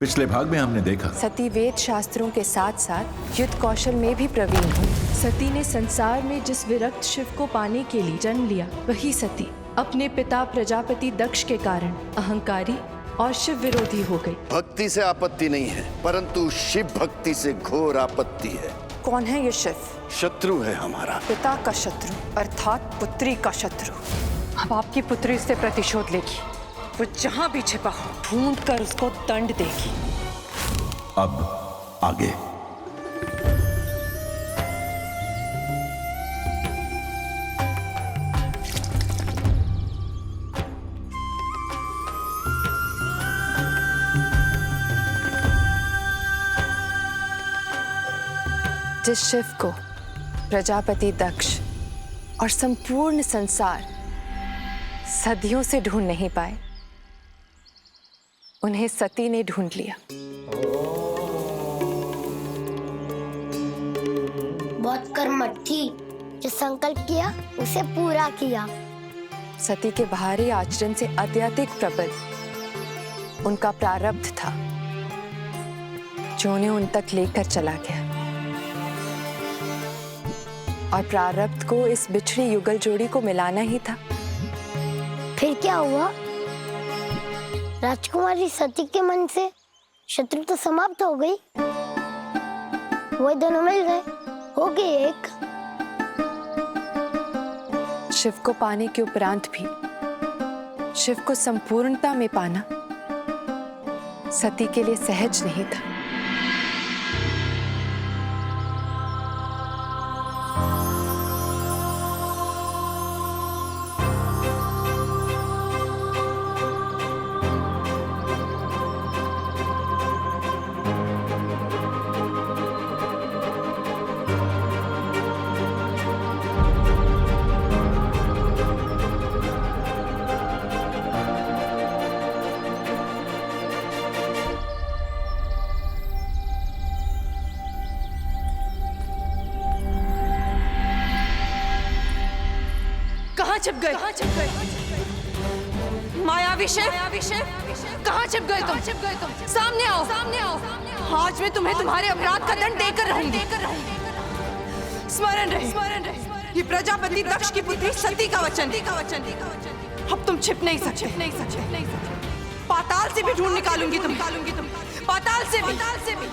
पिछले भाग में हमने देखा सती वेद शास्त्रों के साथ साथ युद्ध कौशल में भी प्रवीण हुई। सती ने संसार में जिस विरक्त शिव को पाने के लिए जन्म लिया, वही सती अपने पिता प्रजापति दक्ष के कारण अहंकारी और शिव विरोधी हो गई। भक्ति से आपत्ति नहीं है, परंतु शिव भक्ति से घोर आपत्ति है। कौन है ये शिव? शत्रु है हमारा। पिता का शत्रु अर्थात पुत्री का शत्रु। अब आपकी पुत्री उससे प्रतिशोध लेगी। वो जहां भी छिपा हो ढूंढ कर उसको दंड देगी। अब आगे। जिस शिव को प्रजापति दक्ष और संपूर्ण संसार सदियों से ढूंढ नहीं पाए, उन्हें सती ने ढूंढ लिया। बहुत कर्मठ थी, जो संकल्प किया उसे पूरा किया। सती के बाहरी आचरण से अत्यधिक प्रबल उनका प्रारब्ध था, जो उन्हें उन तक लेकर चला गया। और प्रारब्ध को इस बिछड़ी युगल जोड़ी को मिलाना ही था। फिर क्या हुआ? राजकुमारी सती के मन से शत्रु तो समाप्त हो गई। वो दोनों मिल गए, हो गए एक। शिव को पाने के उपरांत भी शिव को संपूर्णता में पाना सती के लिए सहज नहीं था। छिप गए? मायावी शिव, कहाँ छिप गए तुम? सामने आओ, आज मैं तुम्हें तुम्हारे अपराध का दंड देकर रहूंगी। स्मरण रहे, ये प्रजापति दक्ष की पुत्री सती का वचन। अब तुम छिप नहीं सकते। पाताल से भी ढूंढ निकालूंगी तुम। पाताल से भी।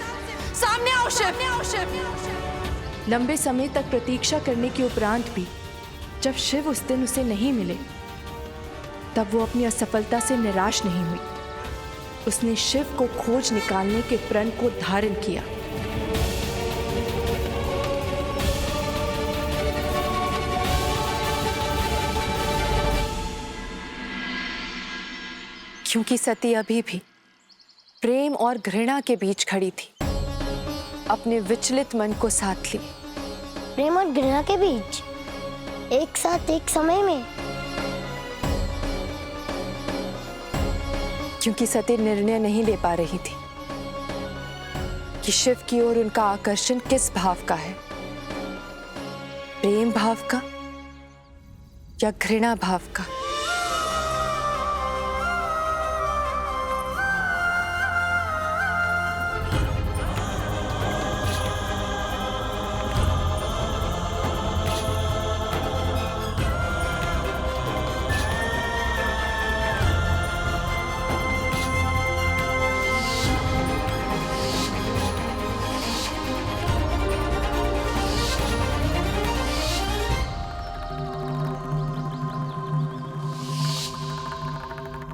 सामने आओ शिव। लंबे समय तक प्रतीक्षा करने के उपरांत भी जब शिव उस दिन उसे नहीं मिले, तब वो अपनी असफलता से निराश नहीं हुई। उसने शिव को खोज निकालने के प्रण को धारण किया। क्योंकि सती अभी भी प्रेम और घृणा के बीच खड़ी थी, अपने विचलित मन को साथ ली। प्रेम और घृणा के बीच एक साथ एक समय में? क्योंकि सती निर्णय नहीं ले पा रही थी कि शिव की ओर उनका आकर्षण किस भाव का है, प्रेम भाव का या घृणा भाव का।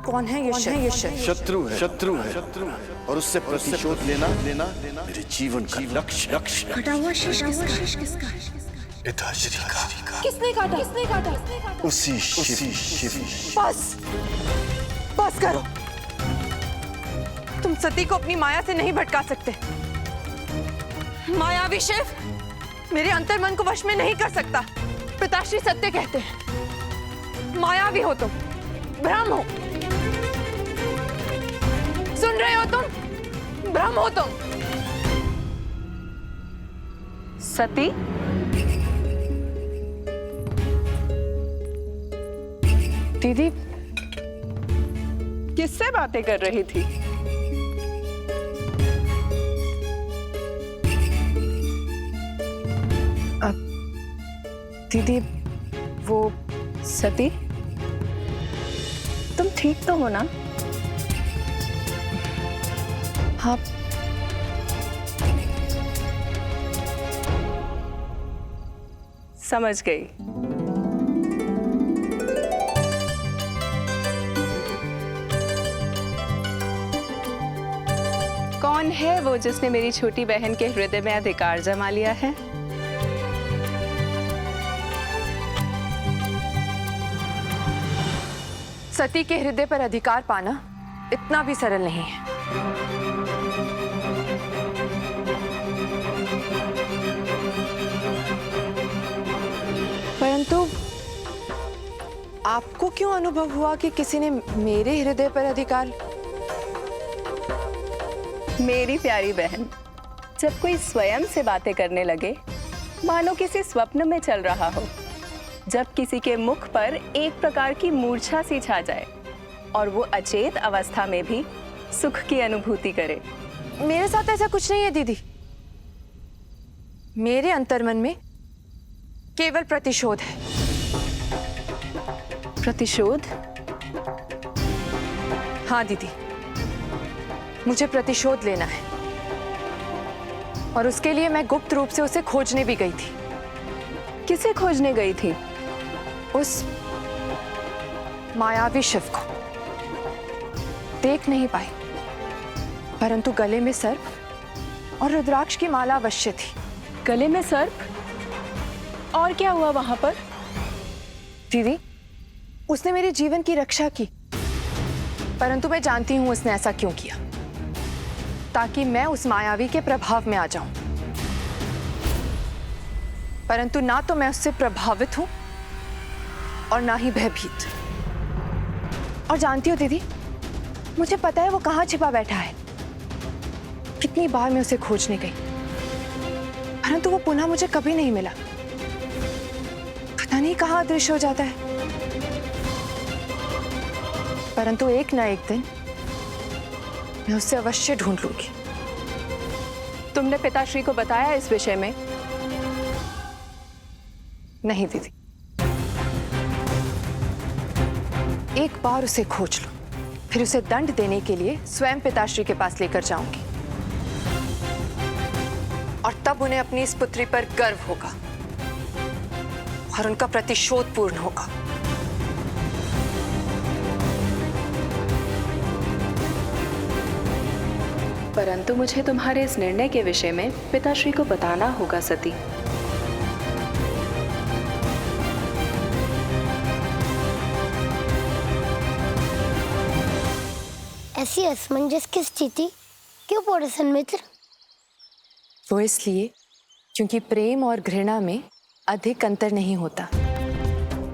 कौन है ये शिव? शत्रु है और उससे प्रतिशोध लेना मेरे जीवन का लक्ष्य। कटा हुआ शीश किसका? पिताश्री का। किसने काटा? उसी शिव। बस करो। तुम सती को अपनी माया से नहीं भटका सकते। मायावी शिव मेरे अंतर्मन को वश में नहीं कर सकता। पिताश्री सत्य कहते हैं, मायावी हो तुम, भ्रम हो। सुन रहे हो तुम? भ्रम हो तुम। सती, दीदी किससे बातें कर रही थी? दीदी वो सती, तुम ठीक तो हो ना? हाँ, समझ गई। कौन है वो जिसने मेरी छोटी बहन के हृदय में अधिकार जमा लिया है? सती के हृदय पर अधिकार पाना इतना भी सरल नहीं है। परंतु आपको क्यों अनुभव हुआ कि किसी ने मेरे हृदय पर अधिकार? मेरी प्यारी बहन, जब कोई स्वयं से बातें करने लगे मानो किसी स्वप्न में चल रहा हो, जब किसी के मुख पर एक प्रकार की मूर्छा सी छा जाए और वो अचेत अवस्था में भी सुख की अनुभूति करे। मेरे साथ ऐसा कुछ नहीं है दीदी। मेरे अंतर्मन में केवल प्रतिशोध है। प्रतिशोध? हाँ दीदी, मुझे प्रतिशोध लेना है और उसके लिए मैं गुप्त रूप से उसे खोजने भी गई थी। किसे खोजने गई थी? उस मायावी शिव को। देख नहीं पाई, परंतु गले में सर्प और रुद्राक्ष की माला अवश्य थी। गले में सर्प? और क्या हुआ वहां पर? दीदी, उसने मेरे जीवन की रक्षा की, परंतु मैं जानती हूं उसने ऐसा क्यों किया, ताकि मैं उस मायावी के प्रभाव में आ जाऊं। परंतु ना तो मैं उससे प्रभावित हूं और ना ही भयभीत। और जानती हो दीदी, मुझे पता है वो कहां छिपा बैठा है। कितनी बार मैं उसे खोजने गई, परंतु वो पुनः मुझे कभी नहीं मिला। पता नहीं कहां अदृश्य हो जाता है। परंतु एक ना एक दिन मैं उसे अवश्य ढूंढ लूंगी। तुमने पिताश्री को बताया इस विषय में? नहीं दीदी, एक बार उसे खोज लो, फिर उसे दंड देने के लिए स्वयं पिताश्री के पास लेकर जाऊंगी और तब उन्हें अपनी इस पुत्री पर गर्व होगा और उनका प्रतिशोध पूर्ण होगा। परंतु मुझे तुम्हारे इस निर्णय के विषय में पिताश्री को बताना होगा सती। ऐसी असमंजस की स्थिति क्यों पड़ोसन मित्र? वो इसलिए क्योंकि प्रेम और घृणा में अधिक अंतर नहीं होता,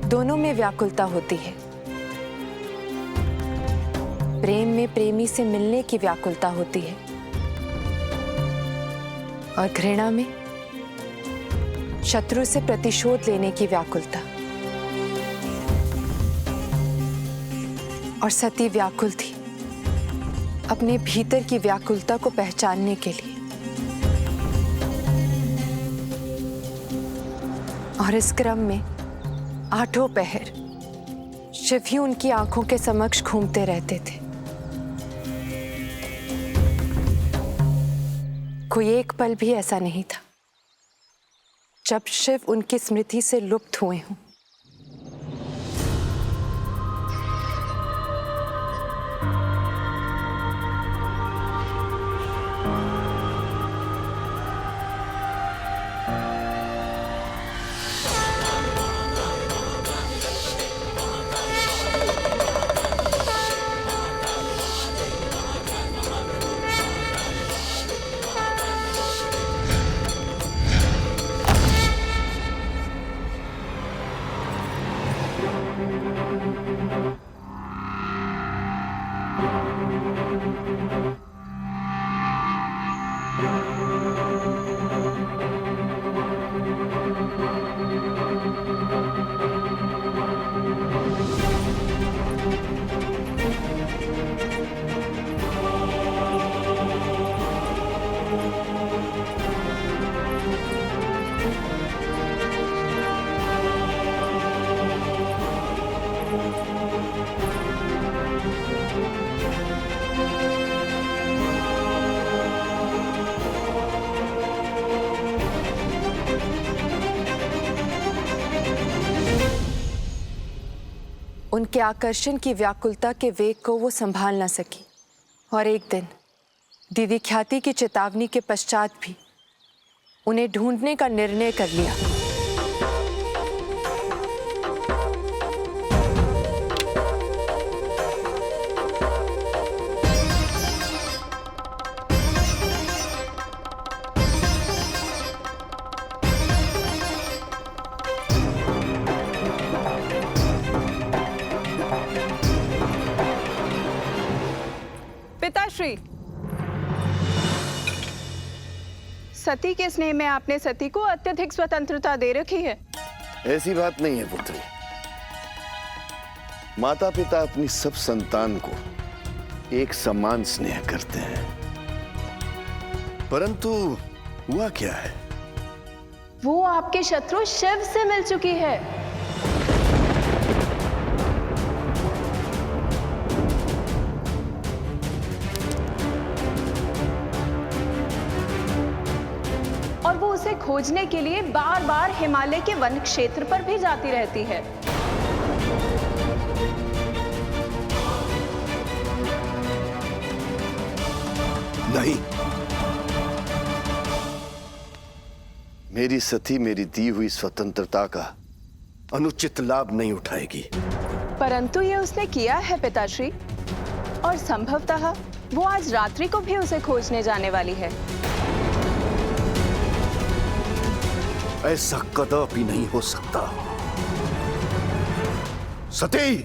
दोनों में व्याकुलता होती है। प्रेम में प्रेमी से मिलने की व्याकुलता होती है और घृणा में शत्रु से प्रतिशोध लेने की व्याकुलता। और सती व्याकुल थी अपने भीतर की व्याकुलता को पहचानने के लिए, और इस क्रम में आठों पहर शिव ही उनकी आंखों के समक्ष घूमते रहते थे। कोई एक पल भी ऐसा नहीं था जब शिव उनकी स्मृति से लुप्त हुए हों। उनके आकर्षण की व्याकुलता के वेग को वो संभाल न सकी और एक दिन दीदी ख्याति की चेतावनी के पश्चात भी उन्हें ढूंढने का निर्णय कर लिया। पिताश्री, सती के स्नेह में आपने सती को अत्यधिक स्वतंत्रता दे रखी है। ऐसी बात नहीं है पुत्री। माता पिता अपनी सब संतान को एक समान स्नेह करते हैं, परंतु हुआ क्या है? वो आपके शत्रु शिव से मिल चुकी है। और वो उसे खोजने के लिए बार बार हिमालय के वन क्षेत्र पर भी जाती रहती है। नहीं, मेरी सती मेरी दी हुई स्वतंत्रता का अनुचित लाभ नहीं उठाएगी। परंतु ये उसने किया है पिताश्री, और संभवतः वो आज रात्रि को भी उसे खोजने जाने वाली है। ऐसा कदापि नहीं हो सकता। सती,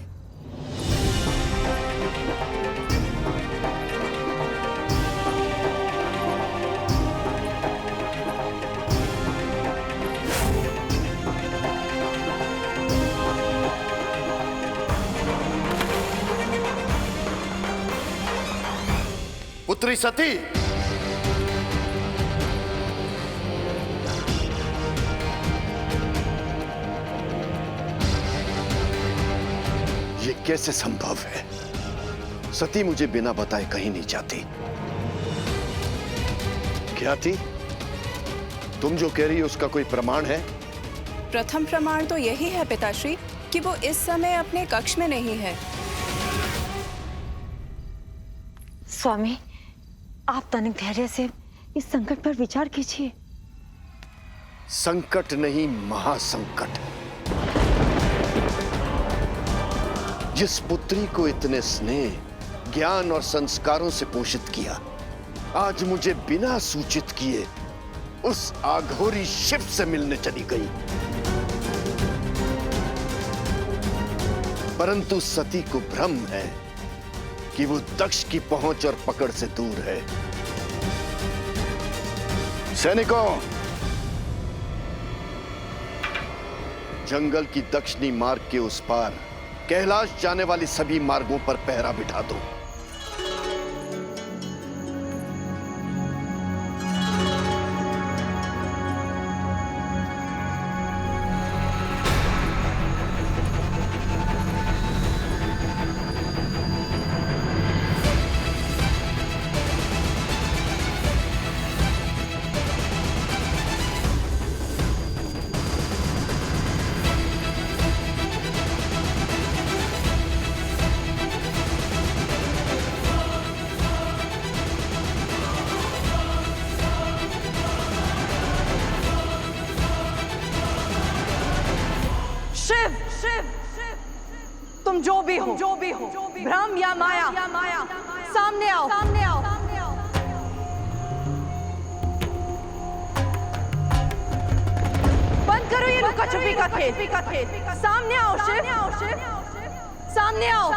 पुत्री सती, ये कैसे संभव है? सती मुझे बिना बताए कहीं नहीं जाती। ख्याति, तुम जो कह रही हो उसका कोई प्रमाण है? प्रथम प्रमाण तो यही है पिताश्री कि वो इस समय अपने कक्ष में नहीं है। स्वामी, आप तनिक धैर्य से इस संकट पर विचार कीजिए। संकट नहीं, महासंकट। जिस पुत्री को इतने स्नेह, ज्ञान और संस्कारों से पोषित किया, आज मुझे बिना सूचित किए उस आघोरी शिव से मिलने चली गई। परंतु सती को भ्रम है कि वो दक्ष की पहुंच और पकड़ से दूर है। सैनिकों, जंगल की दक्षिणी मार्ग के उस पार कैलाश जाने वाली सभी मार्गों पर पहरा बिठा दो। शिव, शिव, तुम जो भी हो, भ्रम या माया, सामने आओ, सामने आओ। बंद करो ये लुका छुपी का खेल। सामने आओ शिव, सामने आओ।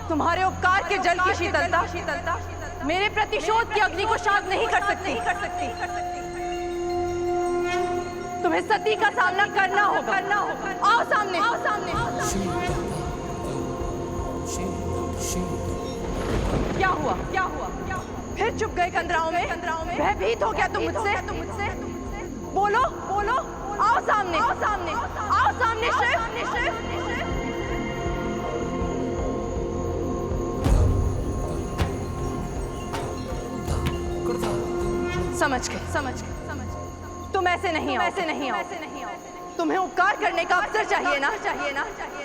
तुम्हारे उपकार के जल की शीतलता मेरे प्रतिशोध की अग्नि को शांत नहीं कर सकती। तुम्हें सती का सामना करना होगा। आओ सामने। क्या हुआ? फिर चुप गए कंदराओं में? भयभीत हो गया तुम मुझसे? बोलो। आओ सामने शिव। समझ गए। तुम ऐसे नहीं आओ। तुम्हें उपकार करने का अवसर चाहिए ना?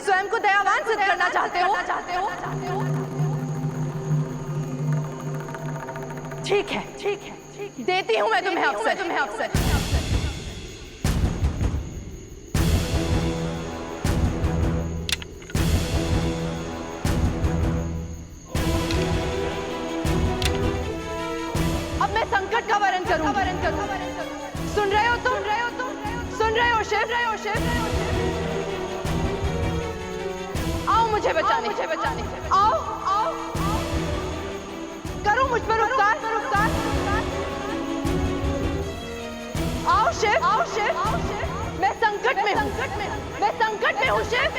स्वयं को दयावान सिद्ध करना चाहते हो? ठीक है, देती हूँ मैं तुम्हें अवसर। अब मैं संकट का वरण करूं। सुन रहे हो तुम? सुन रहे हो शिव? आओ मुझे बचाने। आओ। करो मुझ पर उपकार। आओ शिव। मैं संकट में हूँ शिव।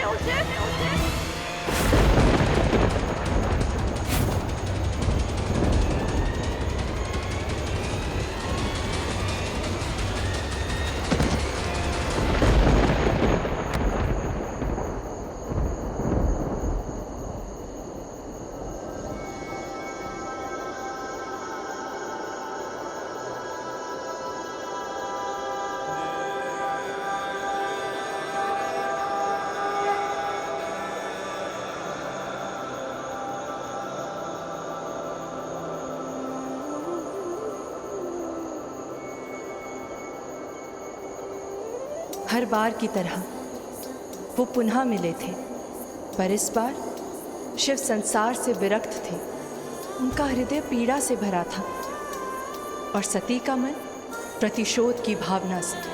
हर बार की तरह वो पुनः मिले थे, पर इस बार शिव संसार से विरक्त थे। उनका हृदय पीड़ा से भरा था और सती का मन प्रतिशोध की भावना से।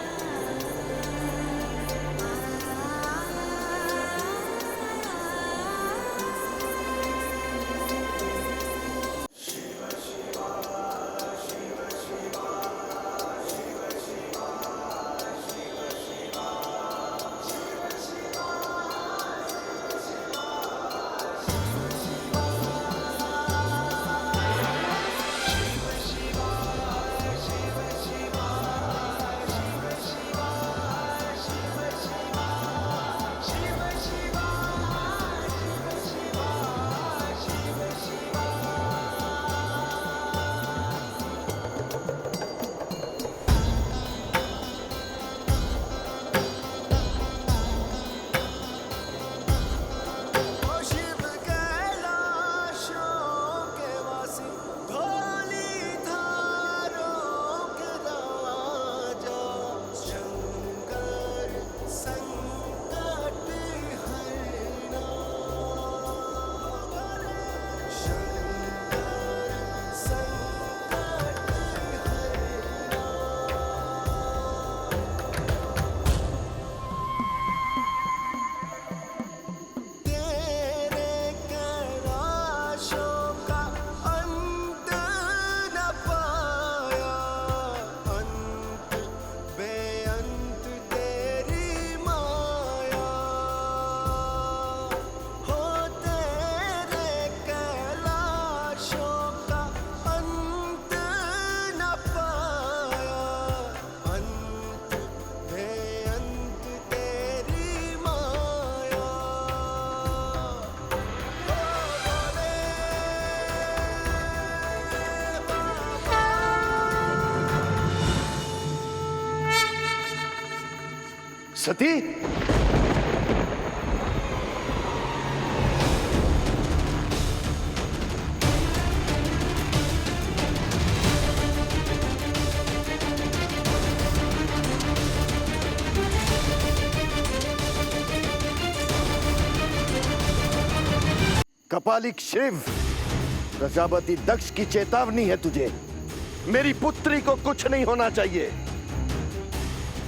सती, कपालिक शिव, प्रजापति दक्ष की चेतावनी है तुझे। मेरी पुत्री को कुछ नहीं होना चाहिए,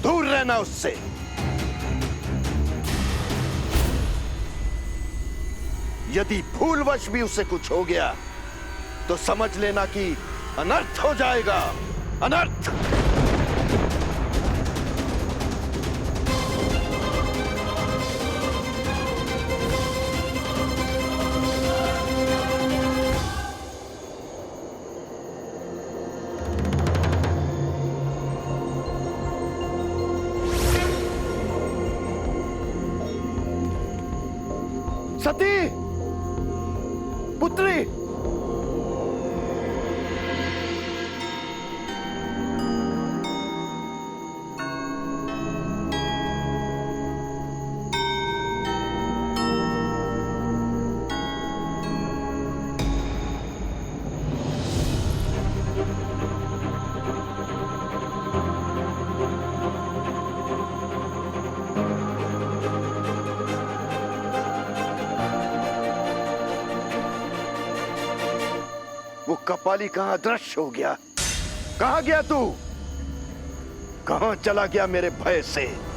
दूर रहना उससे। यदि भूलवश भी उससे कुछ हो गया तो समझ लेना कि अनर्थ हो जाएगा, अनर्थ। सती, पुत्री, वो कपाली कहां अदृश्य हो गया? कहां गया तू? कहां चला गया मेरे भय से?